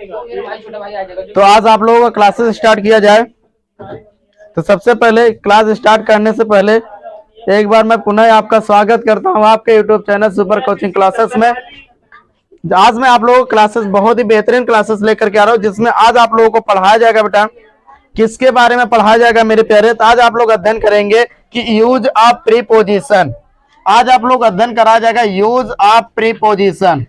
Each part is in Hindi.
तो आज आप लोगों का क्लासेस स्टार्ट किया जाए। तो सबसे पहले क्लास स्टार्ट करने से पहले एक बार मैं पुनः आपका स्वागत करता हूं आपके YouTube channel super coaching classes में। आज मैं आप लोगों को क्लासेस बहुत ही बेहतरीन क्लासेस लेकर के आ रहा हूं, जिसमें आज आप लोगों को पढ़ाया जाएगा। बेटा किसके बारे में पढ़ाया जाएगा मेरे प्यारे? तो आज आप लोग अध्ययन करेंगे कि यूज ऑफ प्रीपोजिशन। आज आप लोग अध्ययन कराया जाएगा यूज ऑफ प्रीपोजिशन।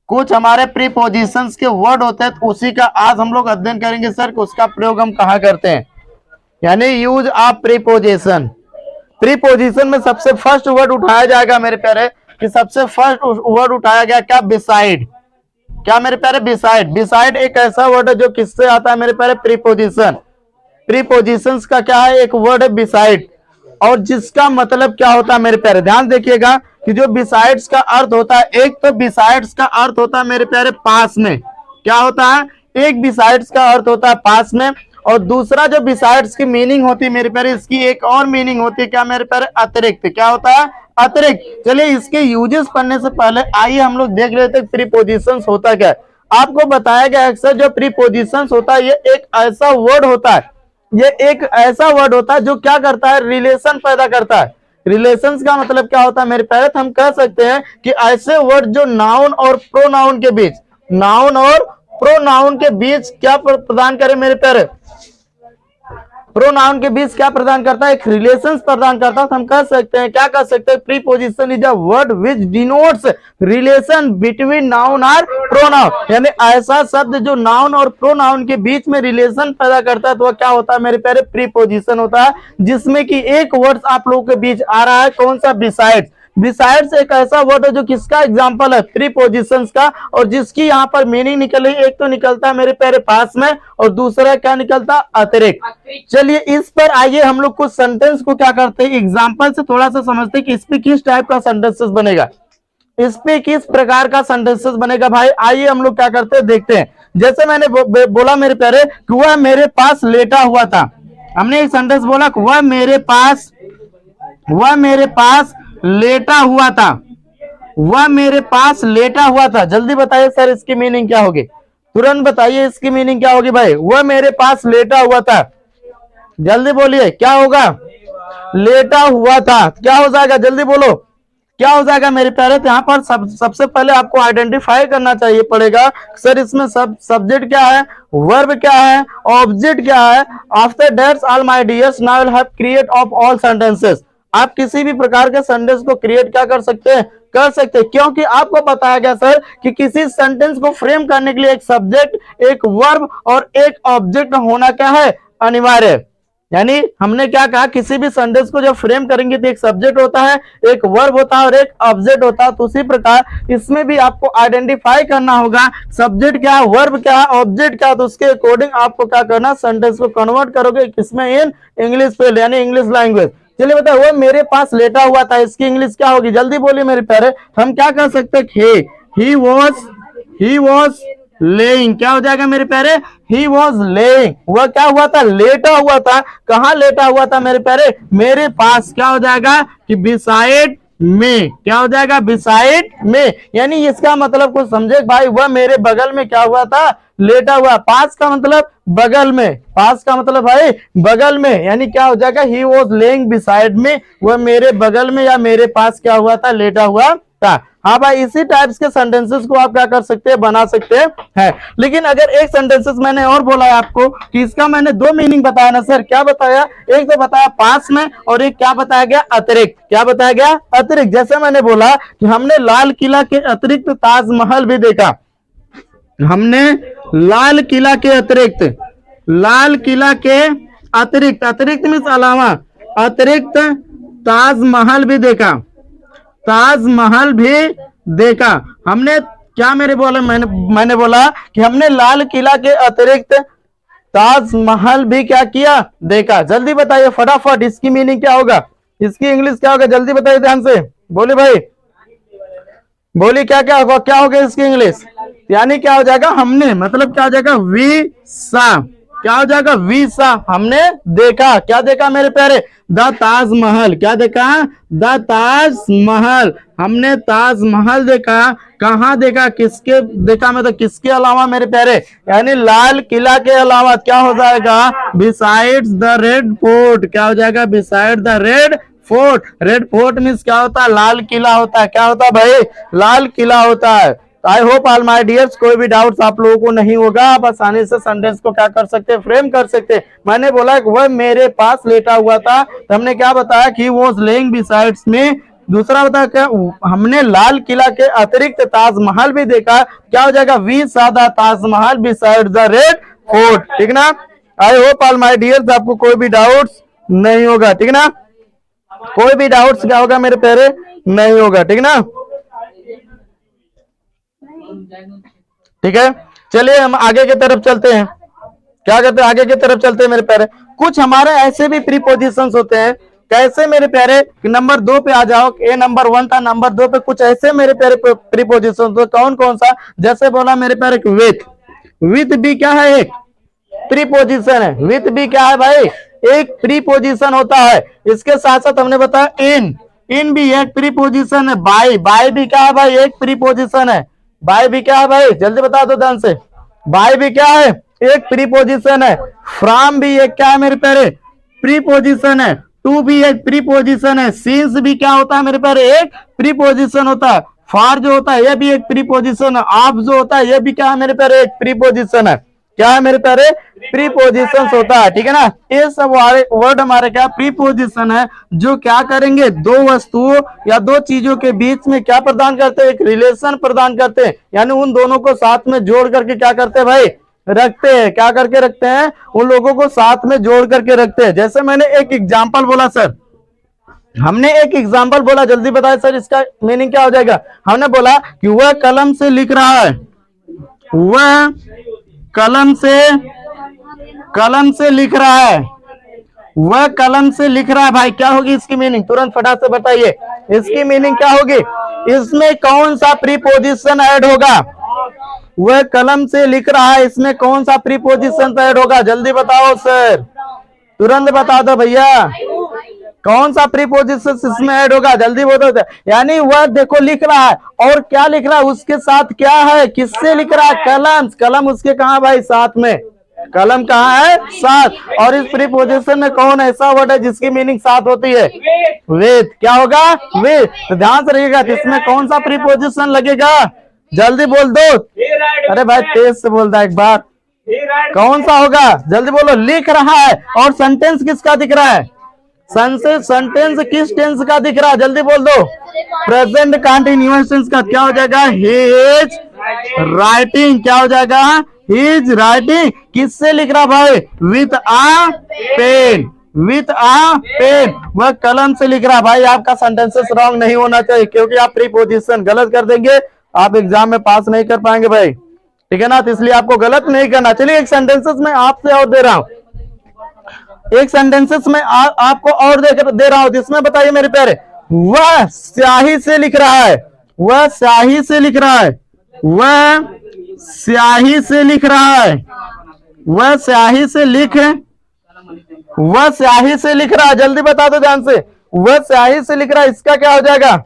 कुछ हमारे प्रीपोजिशंस के वर्ड होते हैं, तो उसी का आज हम लोग अध्ययन करेंगे सर कि उसका प्रयोग हम कहाँ करते हैं, यानी यूज ऑफ प्रीपोजिशन। प्रीपोजिशन में सबसे फर्स्ट वर्ड उठाया जाएगा मेरे प्यारे, कि सबसे फर्स्ट वर्ड उठाया गया क्या? बिसाइड। क्या मेरे प्यारे? बिसाइड। बिसाइड एक ऐसा वर्ड है जो किससे आता है मेरे प्यारे? प्रीपोजिशन। प्रीपोजिशंस का क्या है? एक वर्ड है बिसाइड, और जिसका मतलब क्या होता है मेरे प्यारे? ध्यान देखिएगा कि जो बिसाइड्स का अर्थ होता है, एक तो बिसाइड्स का अर्थ होता है मेरे प्यारे पास में। क्या होता है? एक बिसाइड्स का अर्थ होता है पास में, और दूसरा जो बिसाइड्स की मीनिंग होती है मेरे प्यारे, इसकी एक और मीनिंग होती है क्या मेरे प्यारे? अतिरिक्त। क्या होता है? अतिरिक्त। चलिए इसके यूजेस पढ़ने से पहले आइए हम लोग देख लेते हैं प्रीपोजिशंस होता क्या है। आपको बताया गया अक्सर जो प्रीपोजिशंस होता है, ये एक ऐसा वर्ड होता है, ये एक ऐसा वर्ड होता है जो क्या करता है? रिलेशन पैदा करता है। रिलेशंस का मतलब क्या होता है मेरे प्यारे? तो हम कह सकते हैं कि ऐसे वर्ड जो नाउन और प्रोनाउन के बीच, नाउन और प्रोनाउन के बीच क्या प्रदान करे मेरे प्यारे? प्रोनाउन के बीच क्या प्रदान करता है? एक रिलेशंस प्रदान करता है। तो हम कह सकते हैं, क्या कह सकते हैं? Preposition is a word which denotes relation between noun और प्रोनाउन, यानी ऐसा शब्द जो नाउन और प्रोनाउन के बीच में रिलेशन पैदा करता है, तो वह क्या होता है मेरे प्यारे? प्रीपोजिशन होता है, जिसमें कि एक वर्ड आप लोगों के बीच आ रहा है, कौन सा? बिसाइड्स। बिसाइड्स एक ऐसा वर्ड है जो किसका एग्जांपल है? प्रीपोजिशंस का, और जिसकी यहाँ पर मीनिंग निकल रही है, एक तो निकलता है मेरे प्यारे पास में, और दूसरा क्या निकलता है? अतिरिक्त। चलिए इस पर आइए हम लोग कुछ सेंटेंस को क्या करते हैं, एग्जांपल से थोड़ा सा समझते हैं कि इस पे किस टाइप का सेंटेंसेस बनेगा, इस पे किस प्रकार का सेंटेंसेस बनेगा। भाई आइए हम लोग क्या करते हैं, देखते हैं। जैसे मैंने बोला मेरे प्यारे कि वह मेरे पास लेटा हुआ था। हमने एक सेंटेंस बोला कि वह मेरे पास लेटा हुआ था। वह मेरे पास लेटा हुआ था। जल्दी बताइए सर इसकी मीनिंग क्या होगी? तुरंत बताइए इसकी मीनिंग क्या होगी भाई? वह मेरे पास लेटा हुआ था। जल्दी बोलिए क्या होगा? लेटा हुआ था। क्या हो जाएगा? जल्दी बोलो क्या हो जाएगा मेरे प्यारे? तो यहाँ पर सबसे पहले आपको आइडेंटिफाई करना चाहिए पड़ेगा सर इसमें सब्जेक्ट क्या है, वर्ब क्या है, ऑब्जेक्ट क्या है। After that's all my dears now will have create of all sentences. आप किसी भी प्रकार के सेंटेंस को क्रिएट क्या कर सकते हैं? कर सकते हैं, क्योंकि आपको बताया गया सर कि किसी सेंटेंस को फ्रेम करने के लिए एक सब्जेक्ट, एक वर्ब और एक ऑब्जेक्ट होना क्या है? अनिवार्य। यानी हमने क्या कहा, किसी भी सेंटेंस को जब फ्रेम करेंगे तो एक सब्जेक्ट होता है, एक वर्ब होता है और एक ऑब्जेक्ट होता है। तो उसी प्रकार इसमें भी आपको आइडेंटिफाई करना होगा सब्जेक्ट क्या है, वर्ब क्या है, ऑब्जेक्ट क्या है। तो उसके अकॉर्डिंग आपको क्या करना, सेंटेंस को कन्वर्ट करोगे किसमें? इन इंग्लिश फील्ड, यानी इंग्लिश लैंग्वेज। चलिए बताओ, वो मेरे पास लेटा हुआ था, इसकी इंग्लिश क्या होगी? जल्दी बोलिए मेरे प्यारे। हम क्या कर सकते हैं? He was laying. क्या हो जाएगा मेरे प्यारे? He was laying. वह क्या हुआ था? लेटा हुआ था। कहाँ लेटा हुआ था मेरे प्यारे? मेरे पास। क्या हो जाएगा कि बिसाइड में। क्या हो जाएगा? बिसाइड में। यानी इसका मतलब कुछ समझे भाई, वह मेरे बगल में क्या हुआ था? लेटा हुआ। पास का मतलब बगल में, पास का मतलब भाई बगल में, यानी क्या हो जाएगा? ही वॉज लेइंग बिसाइड में। वह मेरे बगल में या मेरे पास क्या हुआ था? लेटा हुआ था। हाँ भाई, इसी टाइप्स के सेंटेंसेस को आप क्या कर सकते हैं? बना सकते हैं। लेकिन अगर एक सेंटेंसेस मैंने और बोला है आपको कि इसका मैंने दो मीनिंग बताया ना सर। क्या बताया? एक तो बताया पास में, और एक क्या बताया गया? अतिरिक्त। क्या बताया गया? अतिरिक्त। जैसे मैंने बोला कि हमने लाल किला के अतिरिक्त ताजमहल भी देखा। हमने लाल किला के अतिरिक्त, लाल किला के अतिरिक्त, अतिरिक्त मीन्स अलावा, अतिरिक्त ताजमहल भी देखा। ताजमहल भी देखा हमने। क्या मेरे बोला? मैंने बोला कि हमने लाल किला के अतिरिक्त ताजमहल भी क्या किया? देखा। जल्दी बताइए फटाफट इसकी मीनिंग क्या होगा, इसकी इंग्लिश क्या होगा? जल्दी बताइए ध्यान से, बोले भाई, बोली क्या क्या होगा? क्या होगा इसकी इंग्लिश? यानी क्या हो जाएगा? हमने, मतलब क्या हो जाएगा? We saw. क्या हो जाएगा? वी सा हमने देखा। क्या देखा मेरे प्यारे? द ताजमहल। क्या देखा? द ताजमहल। हमने ताजमहल देखा। कहाँ देखा? किसके देखा? मतलब किसके अलावा मेरे प्यारे? यानी लाल किला के अलावा। क्या हो जाएगा? Besides the red fort. क्या हो जाएगा? Beside the red fort. Red fort means क्या होता है? लाल किला होता है। क्या होता है भाई? लाल किला होता है। आई होप ऑल माय डियर्स कोई भी डाउट्स आप लोगों को नहीं होगा। आप आसानी से सेंटेंस को क्या कर सकते हैं? फ्रेम कर सकते हैं। मैंने बोला कि वह मेरे पास लेटा हुआ था, तो हमने क्या बताया कि वो लेइंग बिसाइड्स में। दूसरा बता क्या? हमने लाल किला के अतिरिक्त ताजमहल भी देखा। क्या हो जाएगा? वी सादा Taj Mahal beside the red fort. ठीक ना? आई होप ऑल माय डियर्स आपको कोई भी डाउट्स नहीं होगा। ठीक ना? कोई भी डाउट्स क्या होगा मेरे प्यारे? नहीं होगा। ठीक ना? ठीक है, चलिए हम आगे की तरफ चलते हैं। क्या कहते हैं? आगे की तरफ चलते हैं मेरे प्यारे। कुछ हमारे ऐसे भी प्रीपोजिशंस होते हैं। कैसे मेरे प्यारे? नंबर 2 पे आ जाओ। ए नंबर 1 था, नंबर 2 पे कुछ ऐसे मेरे प्यारे प्रीपोजिशन। तो कौन कौन सा? जैसे बोला मेरे प्यारे विथ। विथ भी क्या है? एक प्रीपोजिशन है। विथ भी क्या है भाई? एक प्रीपोजिशन होता है। इसके साथ साथ हमने बताया इन। इन भी एक प्रीपोजिशन है। बाय। बाय भी क्या है भाई? एक प्रीपोजिशन है। बाय भी क्या है भाई? जल्दी बता दो ध्यान से। बाय भी क्या है? एक प्रीपोजिशन है। फ्रॉम भी एक क्या है मेरे प्यारे? प्रीपोजिशन है। टू भी एक प्रीपोजिशन है। सिंस भी क्या होता है मेरे प्यारे? एक प्रीपोजिशन होता है। फॉर जो होता है यह भी एक प्रीपोजिशन है। ऑफ जो होता है यह भी क्या है मेरे प्यारे? एक प्रीपोजिशन है। क्या है मेरे प्यारे? प्रीपोजिशन होता है। ठीक है ना? ये सब वर्ड हमारे क्या प्रीपोजिशन है, जो क्या करेंगे? दो वस्तुओं या दो चीजों के बीच में क्या प्रदान करते हैं? एक रिलेशन प्रदान करते हैं। यानी उन दोनों को साथ में जोड़ करके क्या करते हैं भाई? रखते हैं। क्या करके रखते हैं? उन लोगों को साथ में जोड़ करके रखते हैं। जैसे मैंने एक एग्जाम्पल बोला सर, हमने एक एग्जाम्पल बोला, जल्दी बताए सर इसका मीनिंग क्या हो जाएगा? हमने बोला कि वह कलम से लिख रहा है। वह कलम से लिख रहा है। वह कलम से लिख रहा है। भाई क्या होगी इसकी मीनिंग? तुरंत फटाक से बताइए इसकी मीनिंग क्या होगी? इसमें कौन सा प्रीपोजिशन ऐड होगा? वह कलम से लिख रहा है, इसमें कौन सा प्रीपोजिशन ऐड होगा? जल्दी बताओ सर, तुरंत बता दो भैया। कौन सा प्रीपोजिशन इसमें ऐड होगा? जल्दी बोलो। यानी वह देखो लिख रहा है, और क्या लिख रहा है? उसके साथ क्या है? किससे लिख रहा है? कलम। कलम उसके कहा भाई? साथ में। कलम कहाँ है? साथ। और इस प्रीपोजिशन में कौन ऐसा वर्ड है जिसकी मीनिंग साथ होती है? विथ। क्या होगा? विथ। तो ध्यान से रखिएगा, इसमें कौन सा प्रीपोजिशन लगेगा? जल्दी बोल दो। अरे भाई तेज से बोल दो एक बार। कौन सा होगा? जल्दी बोलो। लिख रहा है। और सेंटेंस किसका दिख रहा है? सेंटेंस किस टेंस का दिख रहा है? जल्दी बोल दो। प्रेजेंट कंटिन्यूअस टेंस का। क्या हो जाएगा? He is writing. क्या हो जाएगा? He is writing. किससे लिख रहा भाई? With a pen. With a pen. वह कलम से लिख रहा भाई। आपका सेंटेंसेस रॉन्ग नहीं होना चाहिए, क्योंकि आप प्रीपोजिशन गलत कर देंगे, आप एग्जाम में पास नहीं कर पाएंगे भाई। ठीक है ना? तो इसलिए आपको गलत नहीं करना। चलिए एक सेंटेंसेस में आपसे और दे रहा हूं। एक सेंटेंसेस में आपको और दे रहा हूं, जिसमें बताइए मेरे प्यारे, वह स्याही से लिख रहा है। वह स्याही से लिख रहा है। वह स्याही से लिख रहा है। वह स्याही से लिख वह स्याही से लिख रहा है। जल्दी बता दो ध्यान से। वह स्याही से लिख रहा है, इसका क्या हो जाएगा?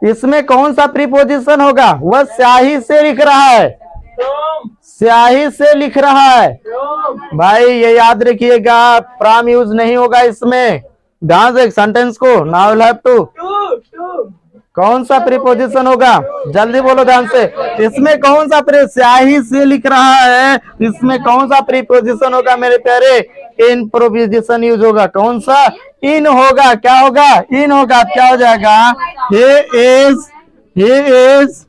इसमें कौन सा प्रीपोजिशन होगा? वह स्याही से लिख रहा है। स्याही से लिख रहा है भाई, ये याद रखिएगा, फ्रॉम यूज नहीं होगा इसमें। ध्यान से सेंटेंस को नाउ विल हैव टू। कौन सा प्रीपोजिशन होगा? जल्दी बोलो ध्यान से। इसमें कौन सा स्याही से लिख रहा है, इसमें कौन सा प्रीपोजिशन होगा मेरे प्यारे? इन प्रीपोजिशन यूज होगा। कौन सा? इन होगा। क्या होगा? इन होगा। क्या हो जाएगा? he is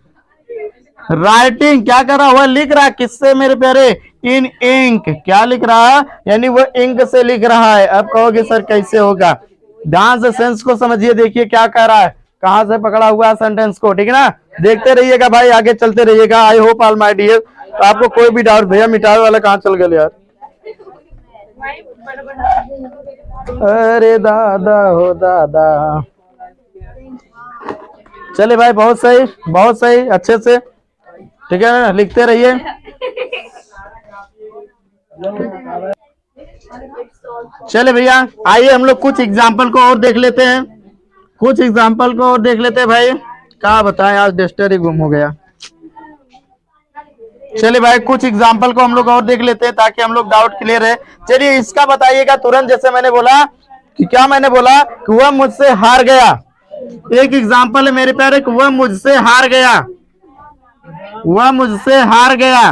writing. क्या कर रहा? वह लिख रहा है। किससे मेरे प्यारे? इन इंक। क्या लिख रहा है? यानी वह इंक से लिख रहा है। अब कहोगे सर कैसे होगा? ध्यान से सेंस को समझिए, देखिए क्या कह रहा है, कहां से पकड़ा हुआ है सेंटेंस को। ठीक है ना? देखते रहिएगा भाई, आगे चलते रहिएगा। I hope all my dear आपको कोई भी डाउट। भैया मिटावे वाला कहाँ चल गए यार? अरे दादा हो दादा। चले भाई, बहुत सही, बहुत सही, अच्छे से। ठीक है ना? लिखते रहिए। चले भैया, आइए हम लोग कुछ एग्जाम्पल को और देख लेते हैं। कुछ एग्जाम्पल को और देख लेते हैं भाई। क्या बताएं, आज डस्टर ही गुम हो गया। चलिए भाई, कुछ एग्जाम्पल को हम लोग और देख लेते हैं ताकि हम लोग डाउट क्लियर है। चलिए इसका बताइएगा तुरंत। जैसे मैंने बोला कि क्या मैंने बोला कि वह मुझसे हार गया। एक एग्जाम्पल है मेरे प्यारे कि वह मुझसे हार गया। वह मुझसे हार गया।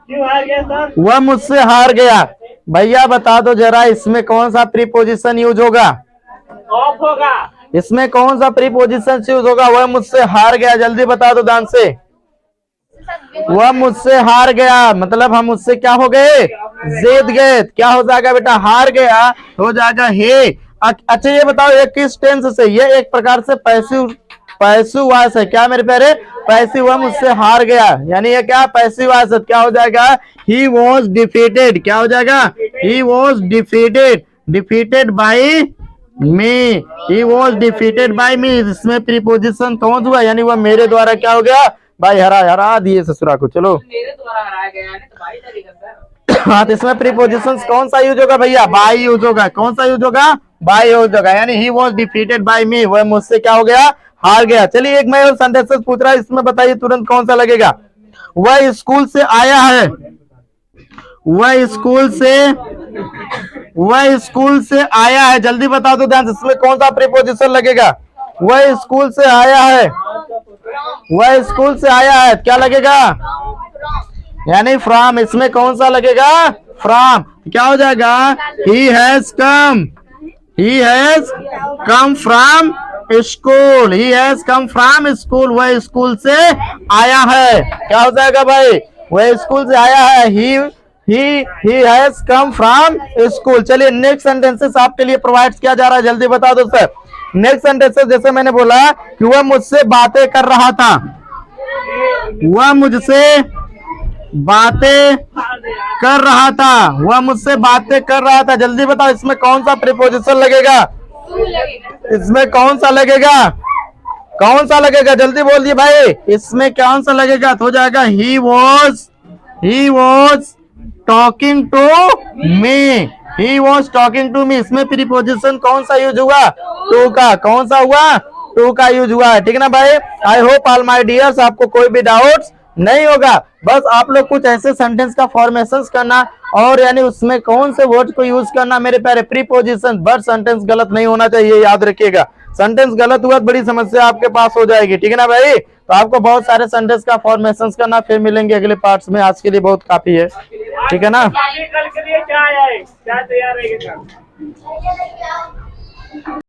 क्यों हार गया सर? वह मुझसे हार गया। भैया बता दो जरा, इसमें कौन सा प्रीपोजिशन यूज होगा? ऑफ होगा। इसमें कौन सा प्रीपोजिशन यूज होगा? वह मुझसे हार गया, जल्दी बता दो ध्यान से। वह मुझसे हार गया मतलब हम मुझसे क्या हो गए? जीत गए। क्या हो जाएगा बेटा? हार गया हो जाएगा हे। अच्छा ये बताओ ये किस टेंस से? ये एक प्रकार से पैसिव वॉइस है। क्या मेरे प्यारे? पैसिव। वह मुझसे हार गया यानी ये क्या? पैसिव वॉइस है। क्या हो जाएगा? He was defeated. क्या हो जाएगा? He was defeated. Defeated by me. He was defeated by me. इसमें प्रीपोजिशन कौन हुआ? यानी वह मेरे द्वारा क्या हो गया? भाई हरा दिए ससुरा को। चलो मेरे द्वारा हराया गया है तो भाई लगेगा सर। हाँ, तो इसमें प्रीपोजिशन कौन सा यूज होगा भैया? बाय यूज होगा। कौन सा यूज होगा? बाय यूज होगा। यानी ही वॉज डिफीटेड बाय मी, वह मुझसे क्या हो गया? हार गया। चलिए एक मैं और सेंटेंसेस पूछ रहा है, इसमें बताइए तुरंत कौन सा लगेगा? वह स्कूल से आया है। वह स्कूल से आया है। जल्दी बता दो ध्यान से, इसमें कौन सा प्रीपोजिशन लगेगा? वह स्कूल से आया है। वह स्कूल से आया है। क्या लगेगा? यानी फ्रॉम। इसमें कौन सा लगेगा? फ्रॉम। क्या हो जाएगा? He has come. He has come from school. He has come from school. वह स्कूल से आया है। क्या हो जाएगा भाई? वह स्कूल से आया है। He has come from school. चलिए नेक्स्ट सेंटेंसेस आपके लिए प्रोवाइड किया जा रहा है, जल्दी बता दो सर। नेक्स्ट सेंटेंसेस जैसे मैंने बोला कि वह मुझसे बातें कर रहा था। वह मुझसे बातें कर रहा था। वह मुझसे बातें कर रहा था। जल्दी बताओ इसमें कौन सा प्रीपोजिशन लगेगा? इसमें कौन सा लगेगा? कौन सा लगेगा? जल्दी बोल दिए भाई। इसमें कौन सा लगेगा? तो हो जाएगा he was talking to me. He was talking to me. इसमें प्रीपोजिशन कौन सा यूज हुआ? टू का। कौन सा हुआ? टू का यूज हुआ है। ठीक है ना भाई? आई होप ऑल माय डियर्स आपको कोई भी डाउट्स नहीं होगा। बस आप लोग कुछ ऐसे सेंटेंस का फॉर्मेशन करना और यानी उसमें कौन से वर्ड को यूज करना मेरे प्यारे। प्रीपोजिशन बट सेंटेंस गलत नहीं होना चाहिए, याद रखिएगा। सेंटेंस गलत हुआ तो बड़ी समस्या आपके पास हो जाएगी। ठीक है ना भाई? तो आपको बहुत सारे सेंटेंस का फॉर्मेशन करना। फिर मिलेंगे अगले पार्ट्स में। आज के लिए बहुत काफी है। ठीक है ना? कल के लिए क्या है? क्या तैयार रहेगा सर?